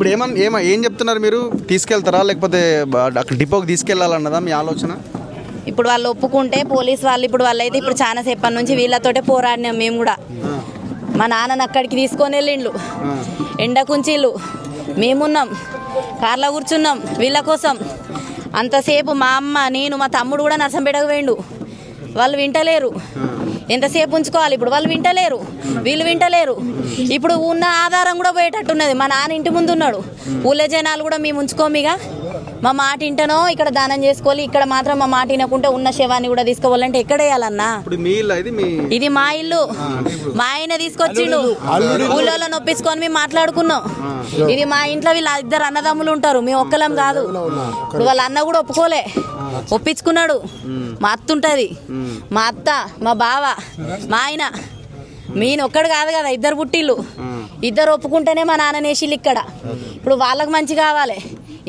ఇప్పుడు ఏం చెప్తున్నారు మీరు? తీసుకెళ్తారా లేకపోతే అక్కడ డిపోకి తీసుకెళ్లాలన్నదా మీ ఆలోచన? ఇప్పుడు వాళ్ళు ఒప్పుకుంటే పోలీస్ వాళ్ళు ఇప్పుడు వాళ్ళైతే ఇప్పుడు చాలా సేపటి నుంచి వీళ్ళతోటే పోరాడినాం మేము కూడా. మా నాన్నని అక్కడికి తీసుకొని వెళ్ళిండ్లు, ఎండకుంచిళ్ళు, మేమున్నాం కార్లో కూర్చున్నాం వీళ్ళ కోసం. అంతసేపు మా అమ్మ నేను మా తమ్ముడు కూడా నర్సంపేటకు పోయిండు. వాళ్ళు వింటలేరు, ఎంతసేపు ఉంచుకోవాలి ఇప్పుడు? వాళ్ళు వింటలేరు, వీళ్ళు వింటలేరు. ఇప్పుడు ఉన్న ఆధారం కూడా పోయేటట్టున్నది. మా నాన్న ఇంటి ముందు ఉన్నాడు, ఊళ్ళో జనాలు కూడా మేము ఉంచుకోమిగా. మా మాట ఇంటనో ఇక్కడ దానం చేసుకోవాలి, ఇక్కడ మాత్రం మా మాట వినకుంటే ఉన్న శవాన్ని కూడా తీసుకోవాలంటే ఎక్కడ వేయాలన్నా? ఇది మా ఇల్లు, మా ఆయన తీసుకొచ్చిండు, ఊళ్ళో నొప్పించుకొని మేము మాట్లాడుకున్నాం. ఇది మా ఇంట్లో వీళ్ళ ఇద్దరు అన్నదమ్ములు ఉంటారు, మేము ఒక్కలం కాదు. ఇప్పుడు వాళ్ళ అన్న కూడా ఒప్పుకోలే, ఒప్పించుకున్నాడు. మా అత్త ఉంటుంది, మా అత్త, మా బావ, మా ఆయన, మీన ఒక్కడు కాదు కదా, ఇద్దరు పుట్టిళ్ళు. ఇద్దరు ఒప్పుకుంటేనే మా నాన్న నేసిళ్ళు ఇక్కడ. ఇప్పుడు వాళ్ళకి మంచి కావాలి.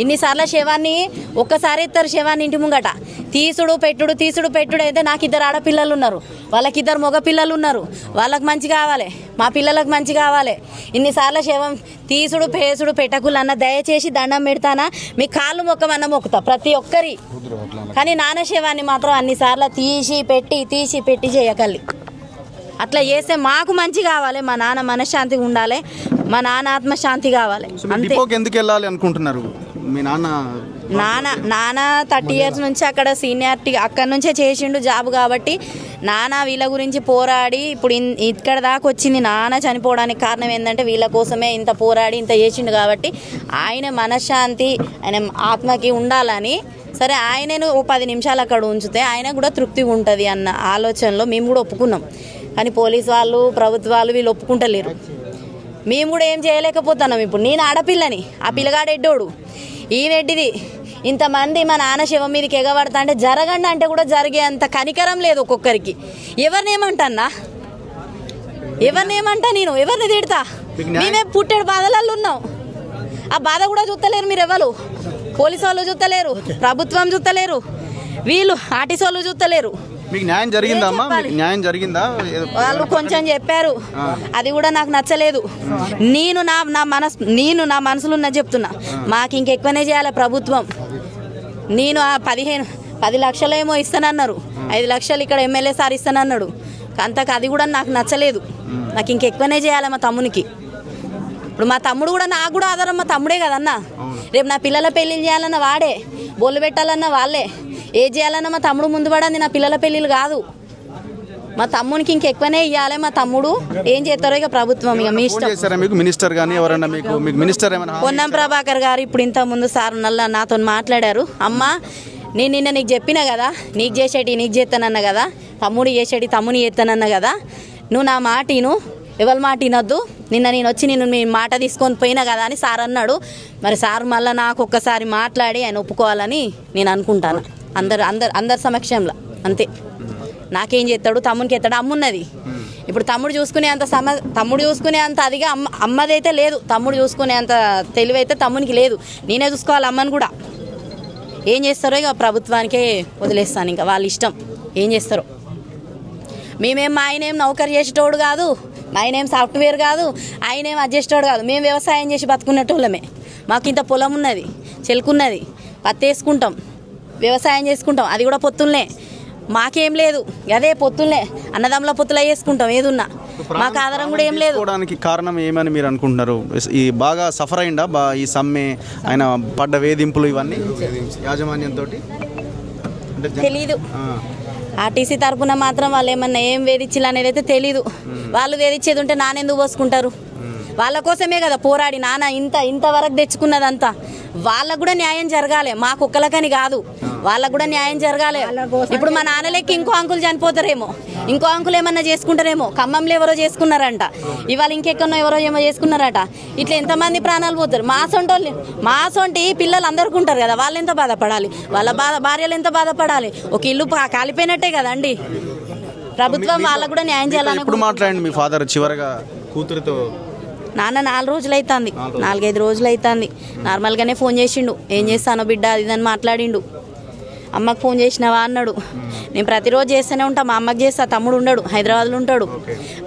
ఇన్నిసార్లు శవాన్ని ఒక్కసారి ఇస్తారు, శవాన్ని ఇంటి ముంగట తీసుడు పెట్టుడు అయితే నాకు ఇద్దరు ఆడపిల్లలు ఉన్నారు, వాళ్ళకి ఇద్దరు మగ పిల్లలు ఉన్నారు. వాళ్ళకి మంచి కావాలి, మా పిల్లలకు మంచి కావాలి. ఇన్నిసార్లు శవం తీసుడు పెట్టకులన్న దయచేసి దండం పెడతానా, మీ కాళ్ళు మొక్కమన్నా మొక్కుతా ప్రతి ఒక్కరి. కానీ నాన్న శవాన్ని మాత్రం అన్నిసార్లు తీసి పెట్టి చేయకల్లి. అట్లా చేస్తే మాకు మంచి కావాలి, మా నాన్న మనశ్శాంతిగా ఉండాలి, మా నాన్న ఆత్మశాంతి కావాలి. ఎందుకు వెళ్ళాలి అనుకుంటున్నారు? మీ నాన్న 30 years నుంచి అక్కడ సీనియారిటీ అక్కడ నుంచే చేసిండు జాబ్ కాబట్టి నాన్న వీళ్ళ గురించి పోరాడి ఇప్పుడు ఇక్కడ దాకా వచ్చింది. నాన్న చనిపోవడానికి కారణం ఏంటంటే వీళ్ళ కోసమే ఇంత పోరాడి ఇంత చేసిండు కాబట్టి ఆయన మనశ్శాంతి ఆయన ఆత్మకి ఉండాలని సరే ఆయనను 10 నిమిషాలు అక్కడ ఉంచితే ఆయన కూడా తృప్తిగా ఉంటుంది అన్న ఆలోచనలో మేము కూడా ఒప్పుకున్నాం. కానీ పోలీసు వాళ్ళు ప్రభుత్వాలు వీళ్ళు ఒప్పుకుంటలేరు. మేము కూడా ఏం చేయలేకపోతున్నాం. ఇప్పుడు నేను ఆడపిల్లని, ఆ పిల్లగాడు ఎడ్డోడు, ఈమెడ్డిది. ఇంతమంది మా నాన్న శవం మీదకి ఎగబడతా అంటే జరగండి అంటే కూడా జరిగే అంత కనికరం లేదు ఒక్కొక్కరికి. ఎవరినేమంటా నేను, ఎవరిని తిడతా? మేమే పుట్టెడు బాధలలో ఉన్నాం. ఆ బాధ కూడా చూస్తలేరు మీరు ఎవరు. పోలీసు వాళ్ళు చూస్తలేరు, ప్రభుత్వం చూస్తలేరు, వీళ్ళు ఆర్టీసీ వాళ్ళు చూస్తలేరు. మీకు న్యాయం జరిగిందా అమ్మా? న్యాయం జరిగిందా? వాళ్ళు కొంచెం చెప్పారు, అది కూడా నాకు నచ్చలేదు. నేను నా మనసులో ఉన్న చెప్తున్నా, మాకు ఇంకెక్కువనే చేయాలి ప్రభుత్వం. నేను 10 లక్షలు ఏమో ఇస్తానన్నారు, 5 లక్షలు ఇక్కడ ఎమ్మెల్యే సార్ ఇస్తానన్నాడు. అంతకు అది కూడా నాకు నచ్చలేదు. నాకు ఇంకెక్కువనే చేయాలి మా తమ్మునికి. ఇప్పుడు మా తమ్ముడు కూడా నాకు కూడా ఆధారం మా తమ్ముడే కదన్నా. రేపు నా పిల్లల పెళ్ళిళ్ళు చేయాలన్న వాడే, బొల్లు పెట్టాలన్న వాళ్ళే, ఏ చేయాలన్నా మా తమ్ముడు ముందు పడింది. నా పిల్లల పెళ్ళిళ్ళు కాదు. మా తమ్మునికి ఇంకెక్కువనే ఇవ్వాలి. మా తమ్ముడు ఏం చేస్తారో ఇక ప్రభుత్వం, ఇక మీ ఇష్టం. మినిస్టర్ గానీ ఎవరైనా మీకు మినిస్టర్ ఏమైనా? పొన్నం ప్రభాకర్ గారు ఇప్పుడు ఇంత ముందు సార్ నాతో మాట్లాడారు. అమ్మ నేను నిన్న నీకు చెప్పినా కదా, నీకు చేసేటి నీకు చేస్తానన్నా కదా, తమ్ముడు చేసేటి తమ్ముని చేస్తానన్నా కదా, నువ్వు నా మాట విను, ఎవరి మాట వినొద్దు. నిన్న నేను వచ్చి నేను మీ మాట తీసుకొని పోయినా కదా అని సార్ అన్నాడు. మరి సార్ మళ్ళీ నాకు ఒక్కసారి మాట్లాడి ఆయన ఒప్పుకోవాలని నేను అనుకుంటాను, అందరి సమక్షంలో. అంతే. నాకేం చేస్తాడు, తమ్మునికి ఎత్తాడు, అమ్మున్నది. ఇప్పుడు తమ్ముడు చూసుకునే అంత అదిగా అమ్మదైతే లేదు. తమ్ముడు చూసుకునే అంత తెలివైతే తమ్మునికి లేదు. నేనే చూసుకోవాలి అమ్మని కూడా. ఏం చేస్తారో ఇక ప్రభుత్వానికే వదిలేస్తాను, ఇంకా వాళ్ళ ఇష్టం ఏం చేస్తారో. మా ఆయనేం నౌకరు చేసేటోడు కాదు, మా ఆయనేం సాఫ్ట్వేర్ కాదు, ఆయనేం అడ్జస్టోడు కాదు. మేము వ్యవసాయం చేసి బతుకున్నటోళ్ళమే. మాకు ఇంత పొలం ఉన్నది, చెలుకున్నది, పత్తి వేసుకుంటాం, వ్యవసాయం చేసుకుంటాం, అది కూడా పొత్తులనే. మాకేం లేదు, అదే పొత్తులనే, అన్నదమ్ముల పొత్తులు వేసుకుంటాం ఏదున్నా. మాకు ఆధారం కూడా ఏం లేదు. కారణం ఏమని మీరు అనుకుంటున్నారు? ఈ బాగా సఫర్ అయిందా ఈ సమ్మె, ఆయన పడ్డ వేధింపులు ఇవన్నీ యాజమాన్యంతో? తెలీదు. ఆర్టీసీ తరఫున మాత్రం వాళ్ళు ఏమన్నా ఏం వేధించాలి అనేది అయితే తెలీదు. వాళ్ళు వేధించేది ఉంటే నానెందుకు పోసుకుంటారు? వాళ్ళ కోసమే కదా పోరాడి నాన్న ఇంతవరకు తెచ్చుకున్నదంతా. వాళ్ళకు కూడా న్యాయం జరగాలి, మాకు ఒక్కలకని కాదు, వాళ్ళకు కూడా న్యాయం జరగాలి. ఇప్పుడు మా నాన్నలకి ఇంకో అంకులు చనిపోతారేమో, ఇంకో అంకులు ఏమన్నా చేసుకుంటారేమో. ఖమ్మంలో ఎవరో చేసుకున్నారంట, ఇవాళ ఇంకెక్కడో ఎవరో ఏమో చేసుకున్నారట. ఇట్లా ఎంతమంది ప్రాణాలు పోతారు? మా సొంటి పిల్లలు అందరికీ ఉంటారు కదా, వాళ్ళు ఎంత బాధపడాలి, వాళ్ళ భార్యలు ఎంత బాధపడాలి. ఒక ఇల్లు కాలిపోయినట్టే కదండి. ప్రభుత్వం వాళ్ళకు కూడా న్యాయం చేయాలని. ఇప్పుడు మాట్లాడండి మీ ఫాదర్ చివరగా కూతురితో. నాన్న 4 రోజులు అవుతుంది, 4-5 రోజులు అవుతుంది. నార్మల్గానే ఫోన్ చేసిండు, ఏం చేస్తానో బిడ్డ అది ఇదని మాట్లాడిండు. అమ్మకు ఫోన్ చేసినావా అన్నాడు. నేను ప్రతిరోజు చేస్తూనే ఉంటాను, మా అమ్మకి చేస్తా. తమ్ముడు ఉండడు, హైదరాబాద్లో ఉంటాడు,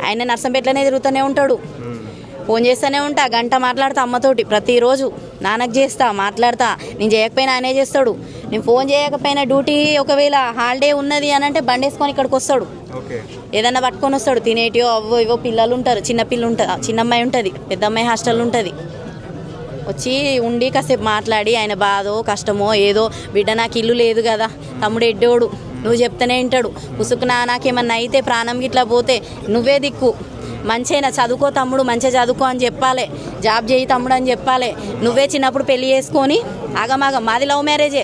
ఆయన నర్సంపేటలోనే తిరుగుతూనే ఉంటాడు. ఫోన్ చేస్తూనే ఉంటా, గంట మాట్లాడతా అమ్మతోటి ప్రతిరోజు. నాన్నకు చేస్తా, మాట్లాడతా. నేను చేయకపోయినా ఆయనే చేస్తాడు. నేను ఫోన్ చేయకపోయినా డ్యూటీ ఒకవేళ హాలిడే ఉన్నది అని అంటే బండి వేసుకొని ఇక్కడికి వస్తాడు. ఏదన్నా పట్టుకొని వస్తాడు. తినేటివో అవో ఇవో పిల్లలు ఉంటారు, చిన్న పిల్ల ఉంటుంది, చిన్న అమ్మాయి ఉంటుంది, పెద్ద అమ్మాయి హాస్టల్ ఉంటుంది. వచ్చి ఉండి కాసేపు మాట్లాడి ఆయన బాధో కష్టమో ఏదో, బిడ్డ నాకు ఇల్లు లేదు కదా, తమ్ముడు ఎడ్డోడు, నువ్వు చెప్తూనే వింటాడు. ఉసుకునా నాకేమన్నా అయితే ప్రాణం గిట్లా పోతే నువ్వే దిక్కు, మంచిగా చదువుకో తమ్ముడు, మంచిగా చదువుకో అని చెప్పాలి, జాబ్ చేయి తమ్ముడు అని చెప్పాలి. నువ్వే చిన్నప్పుడు పెళ్లి చేసుకొని ఆగమాగం, మాది లవ్ మ్యారేజే,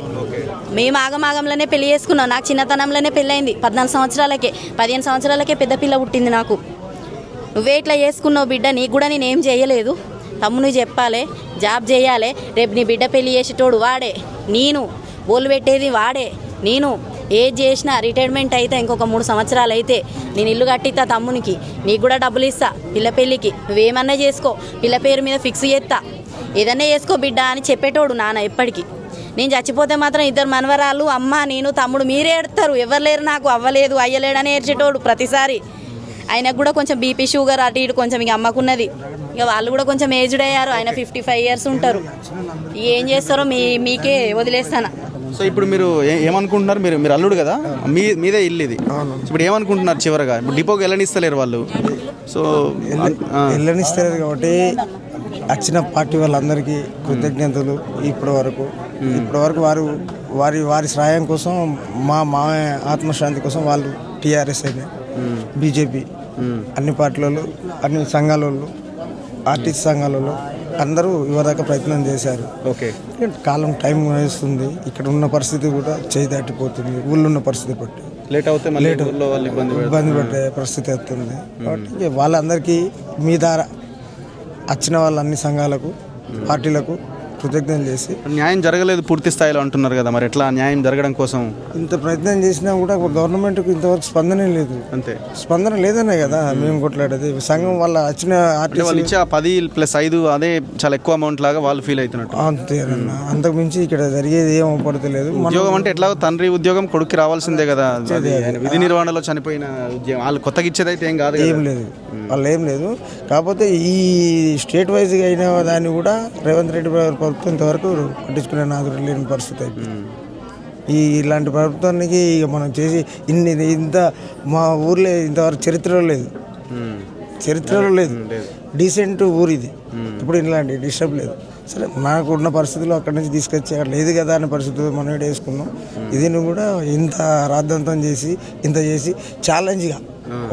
మేము ఆగమాగంలోనే పెళ్లి చేసుకున్నాం. నాకు చిన్నతనంలోనే పెళ్ళయింది, 14 సంవత్సరాలకే 15 సంవత్సరాలకే పెద్ద పిల్ల పుట్టింది నాకు. నువ్వే ఇట్లా చేసుకున్నావు బిడ్డ, నీకు కూడా నేనేం చేయలేదు, తమ్ముని చెప్పాలి, జాబ్ చేయాలి. రేపు నీ బిడ్డ పెళ్లి చేసేటోడు వాడే, నేను బోలు పెట్టేది వాడే, నేను ఏది చేసినా రిటైర్మెంట్ అయితే ఇంకొక 3 సంవత్సరాలు అయితే నేను ఇల్లు కట్టిస్తా తమ్మునికి, నీకు కూడా డబ్బులు ఇస్తా పిల్ల పెళ్ళికి, నువ్వేమన్నా చేసుకో, పిల్ల పేరు మీద ఫిక్స్ చేస్తా, ఏదన్నా చేసుకో బిడ్డ అని చెప్పేటోడు నాన్న ఎప్పటికీ. నేను చచ్చిపోతే మాత్రం 2 మనవరాలు, అమ్మ నేను తమ్ముడు మీరే ఏడతారు, ఎవరు లేరు నాకు, అవ్వలేదు అయ్యలేడని ఏడ్చేటోడు ప్రతిసారి. ఆయనకు కూడా కొంచెం బీపీ షుగర్ అటు ఇటు కొంచెం ఇక అమ్మకున్నది, ఇక వాళ్ళు కూడా కొంచెం ఏజ్డ్ అయ్యారు. ఆయన 55 years ఉంటారు. ఏం చేస్తారో మీకే వదిలేస్తాను. సో ఇప్పుడు మీరు ఏమనుకుంటున్నారు? మీరు అల్లుడు కదా, మీదే ఇల్లు ఇది. ఇప్పుడు ఏమనుకుంటున్నారు చివరగా? ఇప్పుడు డిపోకి వెళ్ళనిస్తలేరు వాళ్ళు, సో వెళ్ళనిస్తలేరు కాబట్టి వచ్చిన పార్టీ వాళ్ళందరికీ కృతజ్ఞతలు. ఇప్పటి వరకు వారి శ్రాయం కోసం, మా ఆత్మశాంతి కోసం వాళ్ళు టీఆర్ఎస్ అయినా బీజేపీ అన్ని పార్టీలలో, అన్ని సంఘాల వాళ్ళు, ఆర్టిస్ట్ సంఘాలలో అందరూ ఇవ్వదాకా ప్రయత్నం చేశారు. ఓకే, కాలం టైం వేస్తుంది, ఇక్కడ ఉన్న పరిస్థితి కూడా చేయి దాటిపోతుంది, ఊళ్ళో ఉన్న పరిస్థితి బట్టి లేట్ అవుతే ఇబ్బంది పడే పరిస్థితి వస్తుంది. కాబట్టి వాళ్ళందరికీ మీ ద్వారా వచ్చిన వాళ్ళ అన్ని సంఘాలకు, పార్టీలకు కృతజ్ఞతలు చేసి. న్యాయం జరగలేదు పూర్తి స్థాయిలో అంటున్నారు కదా, మరి ఎట్లా న్యాయం జరగడం కోసం ఇంత ప్రయత్నం చేసినా కూడా గవర్నమెంట్కు ఇంతవరకు స్పందనే లేదు. అంతే, స్పందన లేదనే కదా మేము కొట్లాడేది. సంఘం వాళ్ళ వచ్చిన వాళ్ళు ఇచ్చే 10+5 అదే చాలా ఎక్కువ అమౌంట్ లాగా వాళ్ళు ఫీల్ అవుతున్నట్టు. అంతేనన్నా, అంతకు మించి ఇక్కడ జరిగేది ఏం అవపడతలేదు. ఉద్యోగం అంటే ఎట్లా తండ్రి ఉద్యోగం కొడుక్కి రావాల్సిందే కదా, విధి నిర్వహణలో చనిపోయిన ఉద్యోగం వాళ్ళు కొత్తగా ఇచ్చేది అయితే ఏం కాదు, ఏం లేదు, వాళ్ళు ఏం లేదు. కాకపోతే ఈ స్టేట్ వైజ్గా అయిన దాన్ని కూడా రేవంత్ రెడ్డి ప్రభుత్వం ఇంతవరకు పట్టించుకునే నాదుడు లేని పరిస్థితి అయిపోయింది. ఇలాంటి ప్రభుత్వానికి ఇక మనం చేసి ఇంత మా ఊర్లో ఇంతవరకు చరిత్రలో లేదు, డీసెంట్ ఊరు ఇది. ఇప్పుడు ఇలాంటి డిస్టర్బ్ లేదు. సరే, నాకు ఉన్న పరిస్థితుల్లో అక్కడి నుంచి తీసుకొచ్చి అక్కడ లేదు కదా అనే పరిస్థితుల్లో మనం వేసుకున్నాం. ఇది కూడా ఇంత రాద్ధాంతం చేసి ఇంత చేసి ఛాలెంజ్గా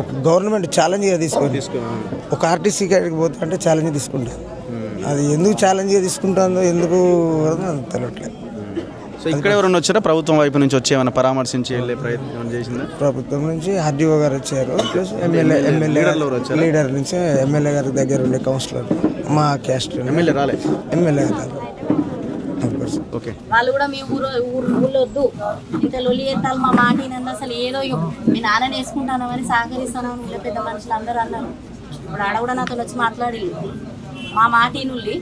ఒక గవర్నమెంట్ ఛాలెంజ్గా తీసుకొని ఒక ఆర్టీసీ కాడికి పోతా అంటే ఛాలెంజ్ తీసుకుంటారు. అది ఎందుకు ఛాలెంజ్గా తీసుకుంటుందో ఎందుకు తెలియట్లేదు. సో ఇక్కడ ఎవరైనా వచ్చారా ప్రభుత్వం వైపు నుంచి వచ్చి ఏమైనా పరామర్శించి వెళ్ళే ప్రయత్నం చేసిందా? ప్రభుత్వం నుంచి ఆర్డీఓ గారు వచ్చారు, ప్లస్ లీడర్ నుంచి ఎమ్మెల్యే గారి దగ్గర ఉండే కౌన్సిలర్ మా క్యాస్ట్. ఎమ్మెల్యే రాలేదు. ఓకే, వాళ్ళు కూడా మీ ఊళ్ళో వద్దు ఇంత లొల్లి ఎత్తాలి, మా మాట ఏంటంటే అసలు ఏదో మీ నాన్నని వేసుకుంటానని సహకరిస్తాను ఇలా పెద్ద మనుషులు అందరూ అన్నారు. ఇప్పుడు ఆడ కూడా నాతో వచ్చి మాట్లాడి మా మాట నుండి,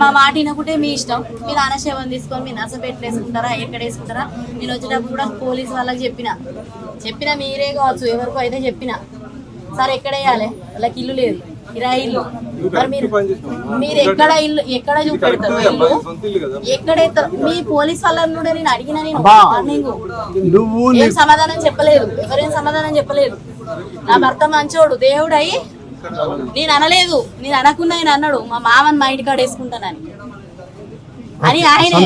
మా మాట వినకుంటే మీ ఇష్టం, మీ నాన్న సేవను తీసుకొని మీ నర్సపేట వేసుకుంటారా ఎక్కడ వేసుకుంటారా. నేను వచ్చేటప్పుడు కూడా పోలీసు వాళ్ళకి చెప్పిన మీరే కావచ్చు ఎవరికో అయితే చెప్పిన, సార్ ఎక్కడ వేయాలి, వాళ్ళకి ఇల్లు లేదు, కిరాయి ఇల్లు, మరి మీరు ఎక్కడ చూపెడతారు ఇల్లు, ఎక్కడ ఎత్తారు? మీ పోలీస్ వాళ్ళని కూడా నేను అడిగిన, నేను మార్నింగ్ ఏం సమాధానం చెప్పలేదు, ఎవరేం సమాధానం చెప్పలేదు. నా భర్త మంచోడు దేవుడు అయ్యి నేను అనలేదు, నేను అనకుండా ఆయన అన్నాడు మా మామని మా ఇంటికాడ వేసుకుంటానని అని ఆయనే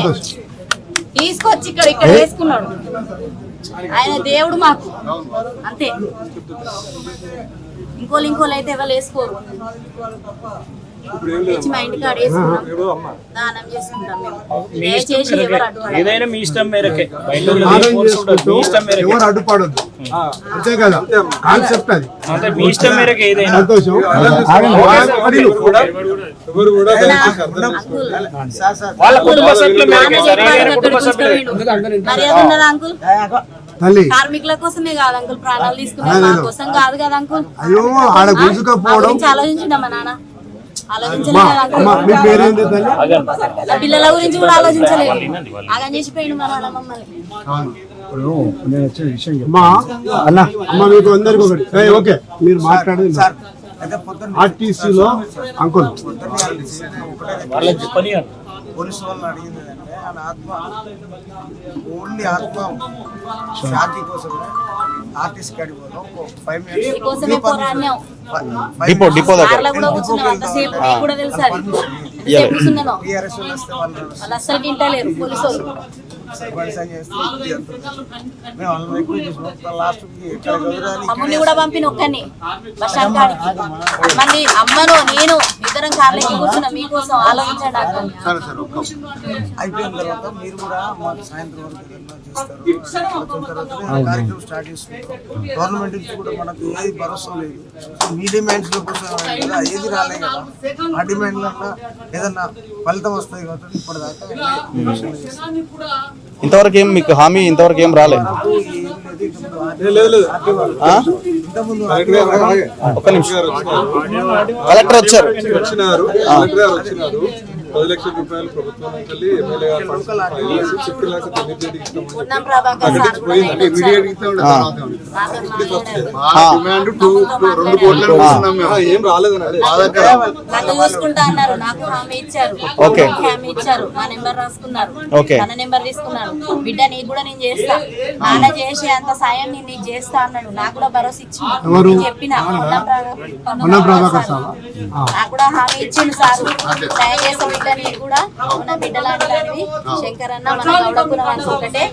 తీసుకొచ్చి ఇక్కడ వేసుకున్నాడు. ఆయన దేవుడు మాకు అంతే. ఇంకోళ్ళు అయితే ఎవరు వేసుకోరు. మా ఇంటికాడ వేసుకున్నాం, దానం చేసుకుంటాం మేము. దయచేసి ఎవరు ఏదైనా మీ ఇష్టం మేరకే, అడ్డుపడద్దు అంతే కదా కాన్సెప్ట్. అది అంటే మీ ఇష్టం మేరకు ఏదైనా సంతోషం. కార్మికుల కోసమే కాదు అంకుల్, ప్రాణాలు తీసుకునే మా కోసం కాదు కదా అంకుల్. అయ్యో ఆడ గుంజుకపోవడం ఆలోచించిండ మా నాన్న, పిల్లల గురించి కూడా ఆలోచించలేదు, ఆగం చేసిపోయిండు మా నాన్న మమ్మల్ని. అమ్మా మీకు అందరికి ఒకటి ఓకే, మీరు మాట్లాడండి. అయితే పొద్దున్న ఆర్టీసీలో అంకుల్ వాళ్ళకి చెప్పని పోలీసు వాళ్ళని అడిగింది అంటే ఆయన ఆత్మ ఓన్లీ ఆత్మ శాంతి కోసమే ఆర్టిస్ట్ కాడికి పోదాం 5 minutes మీకోసమే పోరాడినాం. డిపో దగ్గర కార్లో కూడా కూర్చున్నాం అంతసేపు, మీకు కూడా తెలుసు అది. ఎంతసేపు కూర్చున్నానో టీఆర్ఎస్ వాళ్ళు వస్తే వాళ్ళు వాళ్ళు అస్సలు తింటలేరు పోలీసు వాళ్ళు. పరిచయం చేస్తే మేము వాళ్ళని ఎక్కువ చూసినాం లాస్ట్కి ఎక్కడ కుదరాలి అమ్ముని కూడా పంపిన ఒక్కని బస్ స్టాండ్ కాడికి. మళ్ళీ అమ్మను నేను ఇద్దరం కార్లో ఎక్కి కూర్చున్నాం మీకోసం ఆలోచించండి అంటాను. అయిపోయిన తర్వాత మీరు కూడా మాకు సాయంత్రం వరకు ఏదైనా చేస్తారు వచ్చిన తర్వాత కార్యక్రమం స్టార్ట్ చేసుకుంటాం. గవర్నమెంట్ నుంచి కూడా మనకు ఏది భరోసా లేదు. మీ డిమాండ్స్ కోసం కదా ఏది రాలేదు కదా, ఆ డిమాండ్లన్నా ఏదన్నా ఫలితం వస్తుంది కాబట్టి ఇప్పటిదాకా ఇంతవరకు ఏం మీకు హామీ ఇంతవరకు ఏం రాలేదు. ఒక్క నిమిషం కలెక్టర్ వచ్చారు. 10 లక్షల రూపాయలు ప్రభుత్వం నుంచి ఎమ్మెల్యే గారు ఫండ్స్ 50 లక్షలు ఉన్నాం ప్రభాకర్ సార్ కూడా ఏం రాలేదని నన్ను చూసుకుంటా అన్నారు. నాకు హామీ ఇచ్చారు, ఓకే. హామీ ఇచ్చారు. నా నెంబర్ రాసుకున్నారు, ఓకే. తన నెంబర్ తీసుకున్నారు. బిడ్డ నీకు కూడా నేను చేస్తా, నాన్న చేసే అంత సాయం నేను నీకు చేస్తా అన్నాడు. నాకు కూడా భరోసా ఇచ్చి చెప్పిన నాకు కూడా హామీ ఇచ్చిండు సార్. దయచేసి బిడ్డ నీకు కూడా ఉన్న బిడ్డ లాంటివి శంకర్ అన్న మన గౌడపురం మనసు ఒకటే,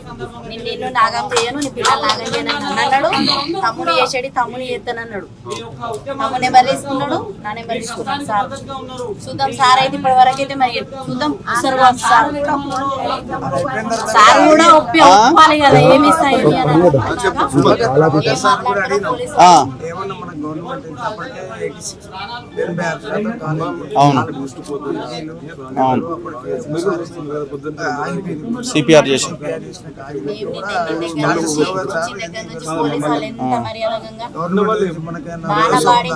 నిన్ను నాగం చేయను, నీ పిల్లలు నాగం చేయను అన్నాడు. తమ్ముడు చేసాడు, తమ్ముడు చేస్తానన్నాడు. తమ్ముడు నెంబర్ తీసుకున్నాడు, నా నెంబర్ తీసుకున్నాడు సార్. చూద్దాం సార్ అయితే ఇప్పటి వరకు అయితే మరి చూద్దాం. సార్ కూడా ఒప్పాలి కదా ఏమి ఇస్తాయి ఏమన్నా మన గవర్నమెంట్ అప్పటికే 86 సిపిఆర్ చేసి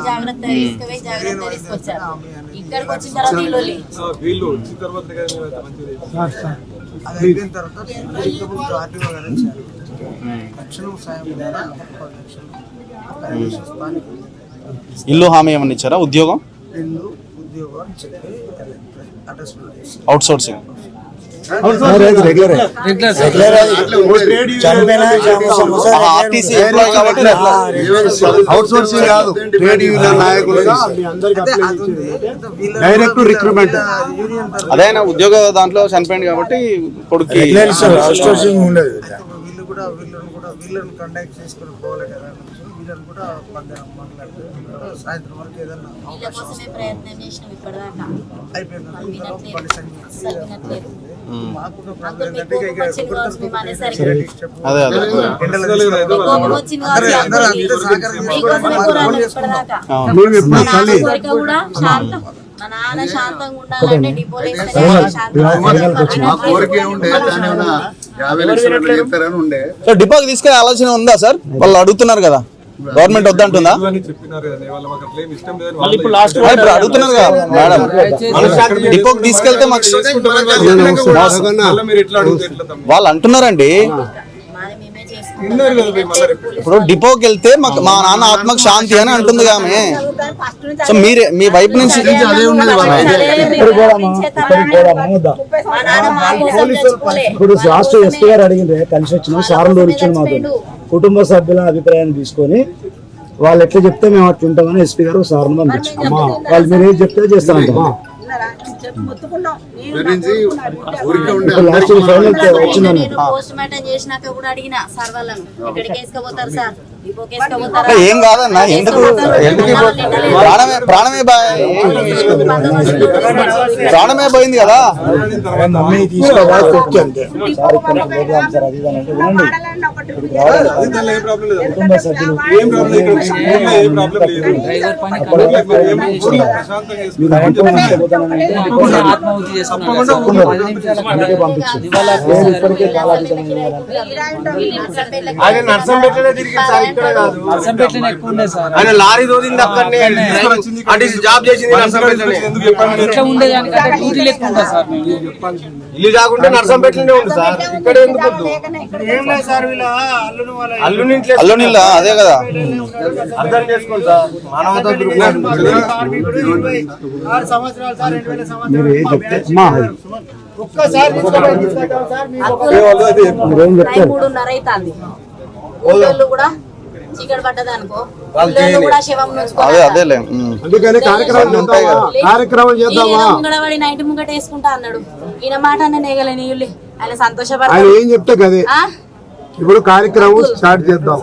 జాగ్రత్త తీసుకొచ్చారు. ఇక్కడికి వచ్చిన తర్వాత వీళ్ళు వచ్చిన తర్వాత అది అయిపోయిన తర్వాత ఆర్టీఓ గారు ఇచ్చారు. తక్షణం సాయం ద్వారా 10 లక్షలు స్థానికులు ఇల్లు హామీ ఏమన్నా ఇచ్చారా? ఉద్యోగం ఇల్లు ఉద్యోగం చెప్పి address outsourcing RTC employee కాబట్టి అవుట్ సోర్సింగ్ కాదు, ట్రేడ్ యూనియన్ నాయకులుగా డైరెక్ట్ రిక్రూట్మెంట్. అదైనా ఉద్యోగ దాంట్లో చనిపోయింది కాబట్టి కొడుకు వీళ్ళు కూడా వీళ్ళని కండక్ట్ చేసుకుని పోవాలి కదా. వీళ్ళని కూడా మాట్లాడితే సాయంత్రం వరకు ఏదన్నా ప్రయత్నం చేసినాం ఇప్పటిదాకా అయిపోయింది. మాకు అదే అదే మా నాన్న శాంతంగా ఉండాలంటే డిపోలో సో డిపోకి తీసుకెళ్ళే ఆలోచన ఉందా సార్? వాళ్ళు అడుగుతున్నారు కదా, గవర్నమెంట్ వద్దంటుందా? చెప్పినారు కదా వాళ్ళు మాకు అట్లా ఏమి ఇష్టం లేదు. మళ్ళీ ఇప్పుడు లాస్ట్ ఇప్పుడు అడుగుతున్నారు కదా మేడం, డిపోకి తీసుకెళ్తే మాకు మీరు ఎట్లా అడిగితే ఎట్లా తమ్ముడు? వాళ్ళు అంటున్నారండి. విన్నారు కదా మీరు మళ్ళీ రేపు. ఇప్పుడు డిపోకి వెళ్తే మా నాన్న ఆత్మకు శాంతి అని అంటుంది ఆమె. సో మీరే మీ వైపు నుంచి ఇప్పుడు లాస్ట్ ఎస్పీ గారు అడిగిందే కలిసి వచ్చిన సార్లు ఇచ్చిన మాకు కుటుంబ సభ్యుల అభిప్రాయాన్ని తీసుకొని వాళ్ళు ఎట్లా చెప్తే మేము అట్లా ఉంటామని ఎస్పీ గారు సార్లు పంపించాం. వాళ్ళు మీరు ఏం చెప్తే చేస్తారంట. పోస్ట్ మార్టం చేసినాక కూడా అడిగిన సార్ వాళ్ళను ఎక్కడికి వేసుకుపోతారు సార్, డిపోకి వేసుకుపోతారా? ఏం కాదన్నా, ఎందుకు ప్రాణమే ప్రాణమే పోయింది కదా. దీంట్లో ఏ ప్రాబ్లం లేదు. కుటుంబ సభ్యులు ఏం ప్రాబ్లం లేదు. ఏ ప్రాబ్లం లేదు. ప్రశాంతంగా పంపించారు. నర్సం పెట్టలే తిరిగి నర్సంపేటలోనే ఎక్కువ ఉండే సార్. ఆయన లారీ తోలింది అక్కడనే అంటే జాబ్ చేసింది నర్సంపేటలోనే. ఎట్లా ఉండేదానికంటే డ్యూటీ లెక్క ఉంటా సార్ మేము. ఇల్లు కాకుంటే నర్సంపేటలోనే ఉంది సార్, ఇక్కడ ఎందుకు వద్దు? అల్లునిల్లా అదే కదా. అర్థం చేసుకోండి సార్, మానవతా దృక్పథం. మీరు ఏం చెప్తే మా మీరేం చెప్తారు 3:30 అవుతుంది. ఊళ్ళో కూడా చీకటి పడ్డది అనుకో, ఊళ్ళో కూడా శవం అదేలే. అందుకని కార్యక్రమం చేద్దామా? ముంగడవాడి నైట్ ముంగట వేసుకుంటా అన్నాడు. ఈయన మాట అన్న నేగలే నీళ్ళు ఆయన ఆయన సంతోషపడతాడు. ఏం చెప్తే కదే. ఇప్పుడు కార్యక్రమం స్టార్ట్ చేద్దాం.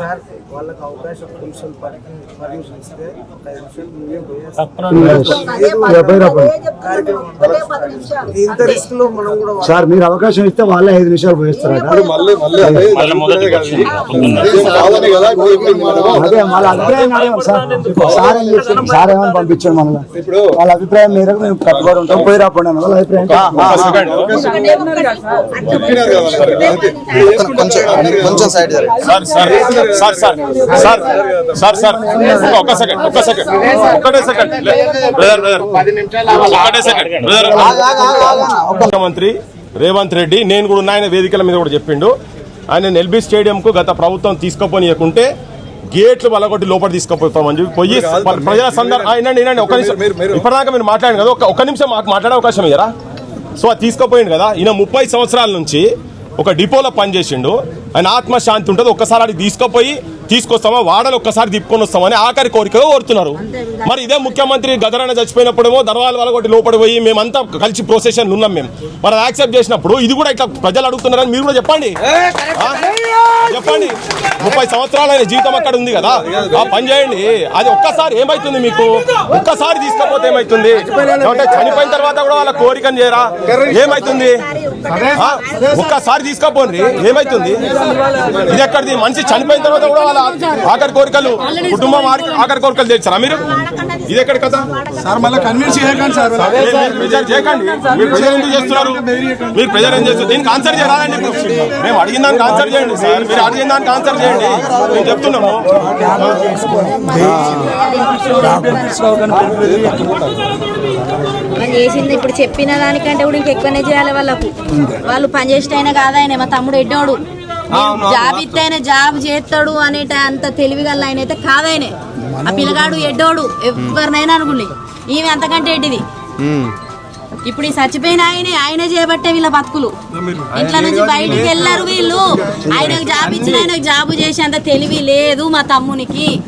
వాళ్ళకి అవకాశం కొంచెం పర్మిషన్ ఇస్తే ఒక 5 నిమిషాలు ముందే ఇంత రిస్క్ లో మనం కూడా సార్ మీరు అవకాశం ఇస్తే వాళ్ళే 5 నిమిషాలు పోయిస్తారు అదే వాళ్ళ అభిప్రాయం అడగం సార్. సార్ ఏం చెప్తారు, సార్ ఏమని పంపించారు మనల్ని, వాళ్ళ అభిప్రాయం మేరకు మేము కట్టుబడి ఉంటాం, పోయి రాకుండా వాళ్ళ అభిప్రాయం. కొంచెం సైడ్ ముఖ్యమంత్రి రేవంత్ రెడ్డి నేను కూడా ఉన్న ఆయన వేదికల మీద కూడా చెప్పిండు, ఆయన ఎల్బీ స్టేడియం కు గత ప్రభుత్వం తీసుకుపోనీయకుంటే గేట్లు వలగొట్టి లోపల తీసుకుపోతామని చెప్పి పోయి ప్రజల సందర్భం ఒక నిమిషం ఇప్పటిదాకా మీరు మాట్లాడారు కదా, ఒక నిమిషం మాకు మాట్లాడే అవకాశం ఇయ్యరా? సో అది తీసుకుపోయింది కదా, ఈయన 30 సంవత్సరాల నుంచి ఒక డిపోలో పనిచేసిండు, ఆయన ఆత్మశాంతి ఉంటుంది, ఒక్కసారి అది తీసుకొస్తామా వాడలు ఒక్కసారి తిప్పుకొని వస్తామని ఆఖరి కోరికగా కోరుతున్నారు. మరి ఇదే ముఖ్యమంత్రి గదరాన చచ్చిపోయినప్పుడేమో దర్వాలు వలగొట్టి లోపడి పోయి మేమంతా కలిసి ప్రొసెషన్ ఉన్నాం మేము, మరి అది యాక్సెప్ట్ చేసినప్పుడు ఇది కూడా ఇట్లా ప్రజలు అడుగుతున్నారని మీరు కూడా చెప్పండి. 30 సంవత్సరాలు ఆయన జీవితం అక్కడ ఉంది కదా, ఆ పని చేయండి. అది ఒక్కసారి ఏమైతుంది మీకు, ఒక్కసారి తీసుకపోతే ఏమైతుంది? అంటే చనిపోయిన తర్వాత కూడా వాళ్ళ కోరికను చేయరా? ఏమైతుంది? ఒక్కసారి తీసుకపోండి ఏమైతుంది? ఇది ఎక్కడిది? మనిషి చనిపోయిన తర్వాత కూడా వాళ్ళ ఆఖరి కోరికలు, కుటుంబం ఆఖరి కోరికలు తెచ్చారా మీరు? ఇది ఎక్కడి కదా సార్? మళ్ళీ కన్విన్స్ చేయకండి సార్, చేయకండి. మీరు ప్రెజర్ ఎందుకు చేస్తున్నారు? మీరు ప్రెజర్ ఏం చేస్తారు? దీనికి ఆన్సర్ చేయాలండి. మేము అడిగిన దానికి ఆన్సర్ చేయండి సార్, మీరు అడిగిన దానికి ఆన్సర్ చేయండి. మేము చెప్తున్నాము మనం చేసింది ఇప్పుడు చెప్పిన దానికంటే కూడా ఇంకెక్కువనే చేయాలి వాళ్ళకు. వాళ్ళు పని చేసేటైనా కాదా ఆయన, మా తమ్ముడు ఎడ్డోడు, జాబ్ ఇస్తే ఆయన జాబ్ చేస్తాడు అనేట అంత తెలివిగల ఆయన అయితే కాదాయనే. ఆ పిల్లగాడు ఎడ్డోడు, ఎవరినైనా అనుకుని ఈమె అంతకంటే ఎడ్డిది. ఇప్పుడు ఈ చచ్చిపోయిన ఆయనే చేయబట్టే వీళ్ళ బతుకులు. ఇంట్లో నుంచి బయటికి వెళ్ళారు వీళ్ళు. ఆయనకు జాబ్ ఇచ్చిన ఆయనకు జాబు చేసేంత తెలివి లేదు మా తమ్మునికి.